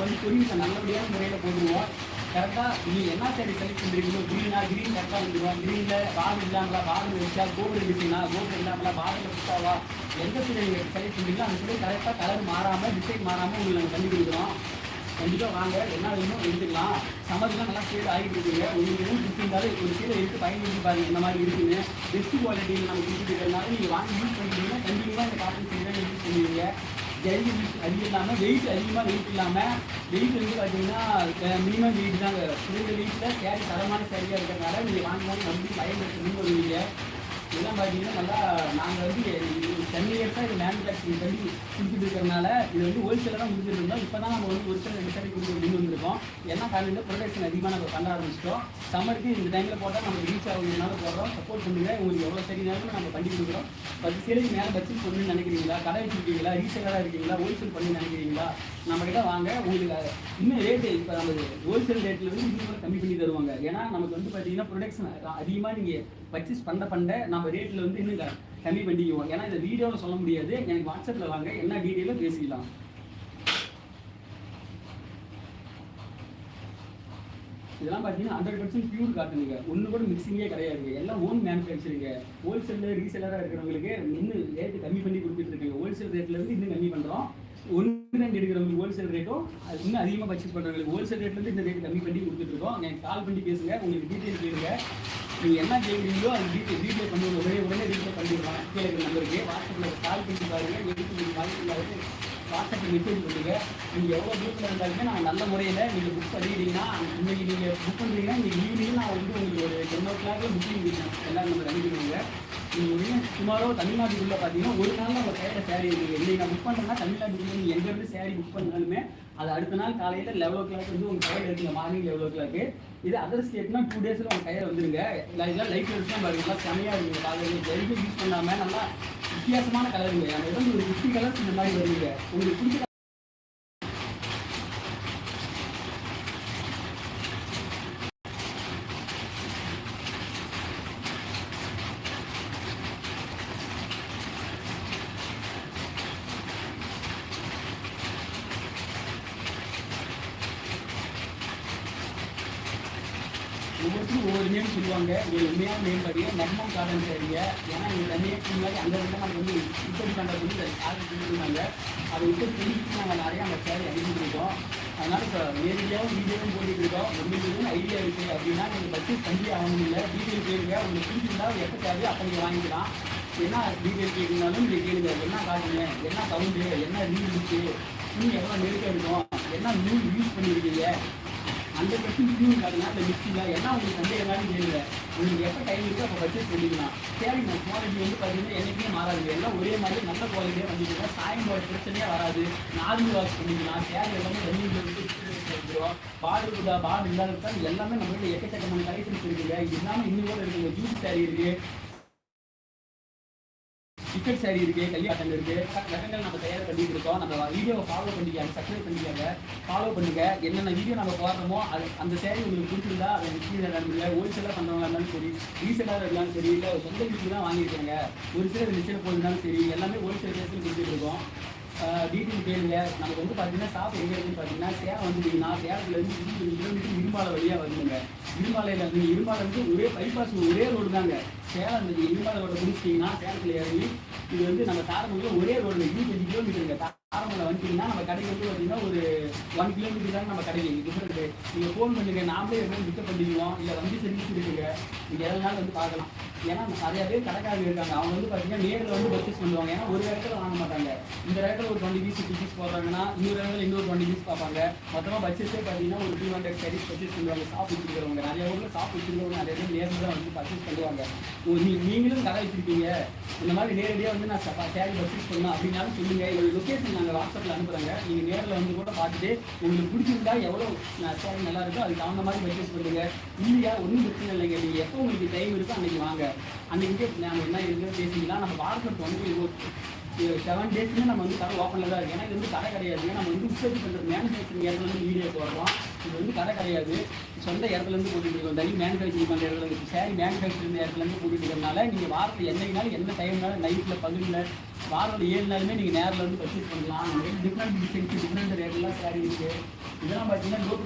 வந்து கொரியர் நல்லபடியான முறையில் போட்டுருவோம். கரெக்டாக நீங்கள் என்ன சாரி செலக்ட் பண்ணுறீங்களோ, க்ரீனா க்ரீன் கரெக்டாக வந்துடுவோம். க்ரீனில் பார்டர் இல்லாமலா, பார்டர் வச்சா, கோல்டு டிசைனா, கோல்டு இல்லாமலா, பார்டரில் புத்தாவா, எந்த சீரை நீங்கள் செலக்ட் பண்ணுறீங்களோ அந்த சீரை கரெக்டாக கலர் மாறாமல், டிசைன் மாறாமல் உங்களுக்கு நாங்கள் பண்ணி கொடுக்குறோம். கண்டிப்பாக வாங்க, என்ன வேணுமோ எடுத்துக்கலாம். சம்மர்லாம் நல்லா சேல் ஆகிட்டு இருக்குங்க. உங்களுக்கு எதுவும் கொடுத்துருந்தாலும் ஒரு சீரை எடுத்து பயன்படுத்தி பாருங்கள் இந்த மாதிரி இருக்குங்க. பெஸ்ட் குவாலிட்டியில் நம்ம கொடுத்துட்டு இருக்கிறதுனால நீங்கள் வாங்கி யூஸ் பண்ணிட்டீங்கன்னா கண்டிப்பாக இந்த காட்டன் சீரை யூஸ் பண்ணுவீங்க. ஜெல்லி யூஸ் அது இல்லாமல் வெயிட் அதிகமாக வெயிட் இல்லாமல், வெயிட் வந்து பார்த்தீங்கன்னா மினிமம் வெயிட் தாங்க. குறைந்த வெயிட்டில் சேரீ தரமான சேரீயாக இருக்கிறதுனால நீங்கள் வாங்கி நம்பி பயன்படுத்தணும்னு வருவீங்க. இதெல்லாம் பார்த்தீங்கன்னா நல்லா நாங்கள் வந்து 10 இயர்ஸாக இது மேனுஃபேக்சரிங் பண்ணி கொடுத்துட்டு இருக்கிறதுனால இது வந்து ஹோல்சேலாக தான் கொடுத்துட்டு இருந்தோம். இப்போ தான் நம்ம வந்து ஒரு சில 2 சாரி கொடுத்து அப்படின்னு வந்திருக்கோம். ஏன்னா காலையில் ப்ரொடக்ஷன் அதிகமாக நம்ம பண்ண ஆரம்பிச்சிட்டோம். சம்மருக்கு இந்த டைமில் போட்டால் நமக்கு ரீச் ஆகுறதுனால போடுறோம். சப்போர்ட் பண்ணுங்கள். உங்களுக்கு எவ்வளோ சரினாலும் நம்ம பண்ணி கொடுக்குறோம். 10 சேலைக்கு மேலே பட்ஜெட் பண்ணணும்னு நினைக்கிறீங்களா, கடை வச்சுருக்கீங்களா, ரீசேலராக இருக்கீங்களா, ஹோல்சேல் பண்ணி நினைக்கிறீங்களா, நம்மகிட்ட வாங்க. உங்களுக்கு இன்னும் ரேட்டு இப்போ நம்ம ஹோல்சேல் ரேட்டில் வந்து இன்னும் கூட கம்மி பண்ணி தருவாங்க. ஏன்னா நமக்கு வந்து பார்த்தீங்கன்னா ப்ரொடக்ஷன் அதிகமாக நீங்கள் பர்ச்சேஸ் பண்ண நம்ம ரேட்டில் வந்து இன்னும் கம்மி பண்ணிக்குவோம். ஏன்னா இந்த வீடியோவில் சொல்ல முடியாது. எனக்கு வாட்ஸ்அப்பில் வாங்க, என்ன டீட்டெயிலும் பேசிக்கலாம். இதெல்லாம் பார்த்தீங்கன்னா 100% பியூர் காட்டனுங்க. ஒன்று கூட மிக்சிங்கே கிடையாது. எல்லாம் ஓன் மேனுஃபேக்சரிங்க. ஹோல்சேலில் ரீசேலராக இருக்கிறவங்களுக்கு இன்னும் ரேட்டு கம்மி பண்ணி கொடுத்துட்டு இருக்காங்க. ஹோல்சேல் ரேட்லேருந்து இன்னும் கம்மி பண்ணுறோம். 1-2 எடுக்கிறவங்களுக்கு ஹோல்சேல் ரேட்டும் அது இன்னும் அதிகமாக பர்ச்சேஸ் பண்ணுறவங்களுக்கு ஹோல்சேல் ரேட்லேருந்து இந்த ரேட்டு கம்மி பண்ணி கொடுத்துட்ருக்கோம். எனக்கு கால் பண்ணி பேசுங்க. உங்களுக்கு டீட்டெயில் கேளுங்க. நீங்கள் என்ன கேட்குறீங்களோ அது டீட்டெயில் பண்ணுவோம். உடனே டீட்டெயில் பண்ணிடுவாங்க. கேட்குற நம்பருக்கு வாட்ஸ்அப்பில் கால் பண்ணி பாருங்கள். எடுத்து வாட்ஸ்அப்பில் மெசேஜ் பண்ணுங்க. நீங்கள் எவ்வளோ தூரத்தில் இருந்தாலுமே நான் நல்ல முறையில் நீங்கள் புக் பண்ணிட்டீங்கன்னா, இன்றைக்கி நீங்கள் புக் பண்ணுறீங்கன்னா இன்றைக்கி ஈவினிங் நான் வந்து உங்களுக்கு ஒரு 10 o'clock புக்கிங் எல்லோரும் நம்ம ரெடி பண்ணுவாங்க. நீங்கள் சுமாரோ தமிழ்நாட்டுக்குள்ளே பார்த்தீங்கன்னா ஒரு நாள் உங்கள் கையில் சேரீ இருக்குது. இன்றைக்கி நான் புக் பண்ணுறேன்னா தமிழ்நாட்டுக்குள்ளே நீங்கள் எங்கேருந்து சேரீ புக் பண்ணாலுமே அது அடுத்த நாள் காலையில் 11 o'clock வந்து உங்கள் கையில் இருக்குங்க. Morning 11 o'clock. இது அதர் ஸ்டேட்னா 2 daysல உங்கள் கையில் வந்துருங்க. இதெல்லாம் லைஃப் எடுத்துதான் பாருங்களா, செமையாக இருக்குங்க. காலையில் ஜெல்லும் யூஸ் பண்ணாமல் நல்லா வித்தியாசமான கலருங்க. அந்த வந்து ஒரு 50 கலர்ஸ் இந்த மாதிரி வருவீங்க. உங்களுக்கு பிடிச்ச ஒவ்வொருத்தரும் ஒவ்வொரு நேம் சொல்லுவாங்க. ஒரு உண்மையான நேம் பார்த்தீங்கன்னா நர்மம் கார்டன் சேரீங்க. ஏன்னா எங்கள் தண்ணிக்கு முன்னாடி அந்த இடத்துல நம்ம வந்து உற்பத்தி பண்ணுறது வந்து ஆர்டர் பண்ணியிருந்தாங்க. அதை உற்பத்தி பண்ணிட்டு நாங்கள் நிறையா அந்த சேரீ அனுப்பிட்டுருக்கோம். அதனால் இப்போ நேரடியாகவும் வீடியோவும் போட்டுட்டு இருக்கோம். உங்களுக்கு ஐடியா இருக்குது அப்படின்னா நீங்கள் பர்ச்சேஸ் பண்ணி ஆகணும். இல்லை டீட்டெயில் கேளுங்க. உங்களுக்கு பிடிச்சிருந்தா எப்போ தேவையோ அப்போ நீங்கள் வாங்கிக்கலாம். என்ன டீட்டெயில் கேட்கணுனாலும் நீங்கள் கேளுங்க. என்ன காட்டுங்க, என்ன சவுண்டு, என்ன ரீல் இருக்குது, நீங்கள் எவ்வளோ நெருக்கம் இருக்கும், என்ன நூல் யூஸ் பண்ணியிருக்கீங்க, 100% பியூர் காட்டுனா அந்த மிக்சியில் என்ன உங்களுக்கு சந்தேகம்னாலும் கேளுங்க. உங்களுக்கு எப்போ டைம் இருக்கோ அப்போ பர்ச்சேஸ் பண்ணிக்கலாம். சரி, நான் குவாலிட்டி வந்து பார்த்தீங்கன்னா என்றைக்குமே மாறாது. எல்லாம் ஒரே மாதிரி நல்ல குவாலிட்டியாக வந்துக்கலாம். சாயம் போட பிரச்சனையாக வராது. நார்மல் வாஷ் பண்ணிக்கலாம். சேர் எல்லாமே ரன்னிங் எடுத்துருவோம். பார்டர் இல்லாத எல்லாமே நம்மகிட்ட எக்கச்சக்கமான கலெக்ஷன்ஸ் இருக்குங்க. இது இல்லாமல் இன்னும் கூட இருக்குங்க. ஜூஸ் சேரீ இருக்குது, டிக்கெட் சாரி இருக்குது, கல்யாணம் இருக்குது. ரகங்கள் நம்ம தயார் பண்ணிட்டு இருக்கோம். நம்ம வீடியோவை ஃபாலோ பண்ணிக்காங்க, சப்ஸ்கிரைப் பண்ணிக்காங்க, ஃபாலோ பண்ணுங்க. என்னென்ன வீடியோ நம்ம போடுறோமோ அது அந்த சேரீ உங்களுக்கு பிடிச்சிருந்தா அதை இல்லை ஹோல்சேலாக பண்ணுறவங்க இருந்தாலும் சரி, ரீசேலாக இருந்தாலும் சரி, இல்லை சொந்த வீட்டுக்கு தான் வாங்கியிருக்காங்க, ஒரு சில 2 சேலை போயிருந்தாலும் சரி, எல்லாமே ஹோல்சேல் ரேட்ஸில் கொடுத்துட்டு இருக்கோம். டீட்டெயில் கேளுங்க. நமக்கு வந்து பார்த்தீங்கன்னா ஷாப் எங்கே இருக்குன்னு பார்த்தீங்கன்னா சேலம் வந்துட்டீங்கன்னா சேலத்துலேருந்து 20 கிலோமீட்டர் இரும்பாலை வழியாக வருதுங்க. இரும்பாலையில் வந்து இரும்பாலை வந்து ஒரே பைபாஸ் ஒரே ரோடு தாங்க. சேலம் இந்த இரும்பாலை ரோட்டை முடிச்சிட்டிங்கன்னா சேலத்தில் இறங்கி இது வந்து நம்ம தாரமங்கலம் ஒரே ரோடு 25 கிலோமீட்டருங்க. தாரமங்கலம் வந்துட்டிங்கன்னா நம்ம கடைக்கு வந்து பார்த்தீங்கன்னா ஒரு 1 கிலோமீட்டர் தாங்க நம்ம கடைக்கு டிஃப்ரெண்ட்டு. நீங்கள் ஃபோன் பண்ணுங்க, நாமளே எப்படி பிக்கப் பண்ணிக்குவோம். இல்லை வண்டி சர்வீஸ் இருக்குங்க, நீங்கள் எதனாலும் வந்து பார்க்கலாம். ஏன்னா நிறைய பேர் கடைக்காரங்க இருக்காங்க. அவங்க வந்து பார்த்தீங்கன்னா நேரில் வந்து பர்ச்சேஸ் பண்ணுவாங்க. ஏன்னா ஒரு இடத்துல வாங்க மாட்டாங்க. இந்த இடத்துல ஒரு 20 பீஸ் 50 பீஸ் போடுறாங்கன்னா இன்னொரு இடத்துல இன்னொரு 20 பீஸ் பார்ப்பாங்க. மொத்தமாக பர்ச்சேஸே பார்த்தீங்கன்னா ஒரு 200 சாரீஸ் பர்ச்சேஸ் பண்ணுவாங்க. ஷாப் வச்சுருக்கிறவங்க நிறைய ஊரில் ஷாப் வச்சுருக்கிறவங்க நிறைய பேர் நேரில் தான் வந்து பர்ச்சேஸ் பண்ணுவாங்க. நீங்களும் கடை வச்சுருக்கீங்க, இந்த மாதிரி நேரடியாக வந்து நான் சேரீ பர்ச்சேஸ் பண்ணணும் அப்படின்னாலும் சொல்லுங்கள். என்னோட லொக்கேஷன் நாங்கள் வாட்ஸ்அப்பில் அனுப்புகிறாங்க. நீங்கள் நேரில் வந்து கூட பார்த்துட்டு உங்களுக்கு பிடிச்சிருந்தா எவ்வளோ சேரீ நல்லா இருக்கோ அதுக்கு தகுந்த மாதிரி பர்ச்சேஸ் பண்ணுங்கள். இல்லையா ஒன்றும் பிரச்சனை இல்லைங்க. நீங்கள் எப்போ உங்களுக்கு டைம் இருக்கோ அன்றைக்கி வாங்க. அன்றைக்கி நம்ம என்ன இருக்குன்னு பேசிக்கலாம். நம்ம வாரத்துக்கு வந்து 7 days நம்ம வந்து கடை ஓப்பனில் தான் இருக்குது. ஏன்னா இது வந்து கடை கிடையாது. நம்ம வந்து உற்பத்தி பண்ணுறது மேனுஃபேக்சரிங் இடத்துலேருந்து வீடியோ போடுறோம். இது வந்து கடை கிடையாது, சொந்த இடத்துலேருந்து போட்டுட்டு இருக்கோம். தனி மேனுஃபேக்சரிங் பண்ணுற இடத்துல சேரீ மேனுஃபேக்சரிங் இடத்துலேருந்து போட்டுட்டு இருக்கிறதுனால நீங்கள் வாரத்தில் என்னைக்குனாலும் எந்த டைம்னாலும் நைட்டில் பகலில் வாரத்தில் 7 நாளுமே நீங்கள் நேரில் வந்து பர்ச்சேஸ் பண்ணலாம். டிஃப்ரெண்ட் டிசைன்ஸ் டிஃப்ரெண்ட் ரேட்லாம் சேரீ இருக்குது. இதெல்லாம் பார்த்தீங்கன்னா லோ